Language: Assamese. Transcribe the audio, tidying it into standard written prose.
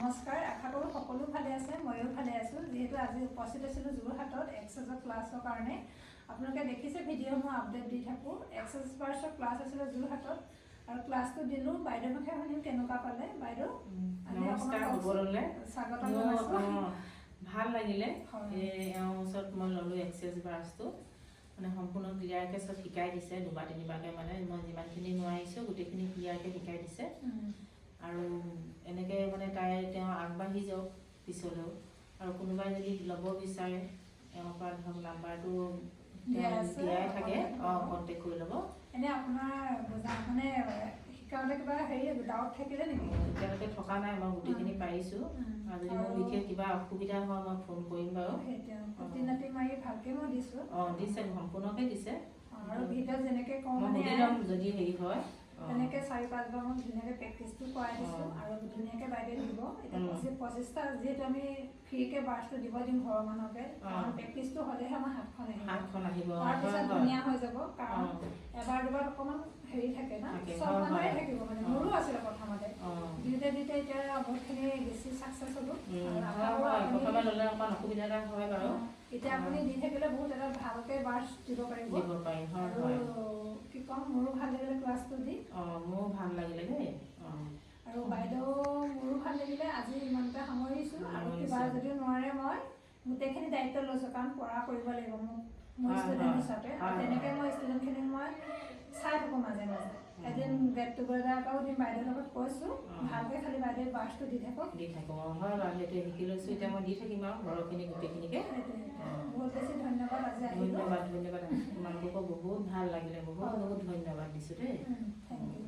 নমস্কাৰ, আশা কৰোঁ সকলো ভালে আছে, ময়ো ভালে আছোঁ। যিহেতু আজি উপস্থিত আছিলোঁ যোৰহাটত এক্সাৰচাইজৰ ক্লাছৰ কাৰণে। আপোনালোকে দেখিছে ভিডিঅ' মই আপডেট দি থাকোঁ। এক্সাৰচাইজৰ ক্লাছ আছিলে যোৰহাটত আৰু ক্লাছটো দিলোঁ। বাইদেউৰ মুখে শুনিম কেনেকুৱা পালে বাইদেউ। নমস্কাৰ সকলোলৈ। স্বাগতম জনাইছোঁ। ভাল লাগিলে এওঁৰ ওচৰত মই ল'লোঁ এক্সাৰচাইজ ব্ৰাছটো মানে সম্পূৰ্ণ ক্লিয়াৰকৈ চব শিকাই দিছে। দুবাৰ তিনিবাৰকৈ মানে মই যিমানখিনি নোৱাৰিছোঁ গোটেইখিনি ক্লিয়াৰকৈ শিকাই দিছে আৰু এনেকৈ মানে তেওঁ আগবাঢ়ি যাওক পিছলৈও। আৰু কোনোবাই যদি ল'ব বিচাৰে এওঁৰ পৰা ধৰক নাম্বাৰটো দিয়াই থাকে, কণ্টেক্ট কৰি ল'ব। এনেই আপোনাৰ মানে শিকাওঁতে কিবা ডাউট থাকিলে নেকি? এতিয়ালৈকে থকা নাই, মই গোটেইখিনি পাৰিছোঁ। আৰু যদি মোৰ বিশেষ কিবা অসুবিধা হয় মই ফোন কৰিম বাৰু। খুটি নাটি মাৰি ভালকৈ মই দিছোঁ। দিছে, সম্পূৰ্ণকৈ দিছে। আৰু ভিডিঅ'ত যেনেকৈ কওঁ মই সুধি ল'ম যদি হেৰি হয়। তেনেকৈ 4-5 বাৰ মই ধুনীয়াকৈ প্ৰেক্টিচটো কৰাই দিছোঁ আৰু ধুনীয়াকৈ বাইদেউ দিব। এতিয়া 25টা যিহেতু আমি ফ্ৰীকৈ ব্ৰাছটো দিব দিম ঘৰৰ মানুহকে, প্ৰেক্টিচটো হ'লেহে আমাৰ হাতখন আহিব। তাৰপিছত ধুনীয়া হৈ যাব, কাৰণ এবাৰ দুবাৰ অকণমান হেৰি থাকে না, চব মানুহে থাকিব। মানে মোৰো আছিলে প্ৰথমতে, দিওঁতে এতিয়া বহুতখিনি বেছি ছাকচেছ হ'লোঁ। প্ৰথমে ল'লে অকণমান অসুবিধা এটা হয় বাৰু। এতিয়া আপুনি দি থাকিলে বহুত এটা ভালকৈ ব্ৰাছ দিব পাৰিব। আৰু কি ক'ম, মোৰো ভাল লাগিলে ক্লাছটো দি। মোৰো ভাল লাগিলে দেই। আৰু বাইদেউ মোৰো ভাল লাগিলে। আজি ইমানতে সামৰিছোঁ। আৰু কিবা যদি নোৱাৰে মই গোটেইখিনি দায়িত্ব লৈছোঁ, কাৰণ পঢ়া কৰিব লাগিব মোৰ ষ্টুডেণ্ট হিচাপে। আৰু তেনেকৈ মই ষ্টুডেণ্টখিনিক মই চাই থাকোঁ মাজে মাজে। এদিন গেট টুগেডাৰ এটাও দিম, বাইদেউৰ লগত কৈছোঁ ভালকৈ খালি বাইদেউ ব্ৰাছটো দি থাকক। হয় বাৰু, সেইটোৱে শিকি লৈছোঁ। এতিয়া মই দি থাকিম আৰু ঘৰৰখিনি গোটেইখিনিকে। বহুত বেছি ধন্যবাদ। আজি ধন্যবাদ। তোমালোককো বহুত ভাল লাগিলে, বহুত ধন্যবাদ দিছোঁ দেই। Thank U.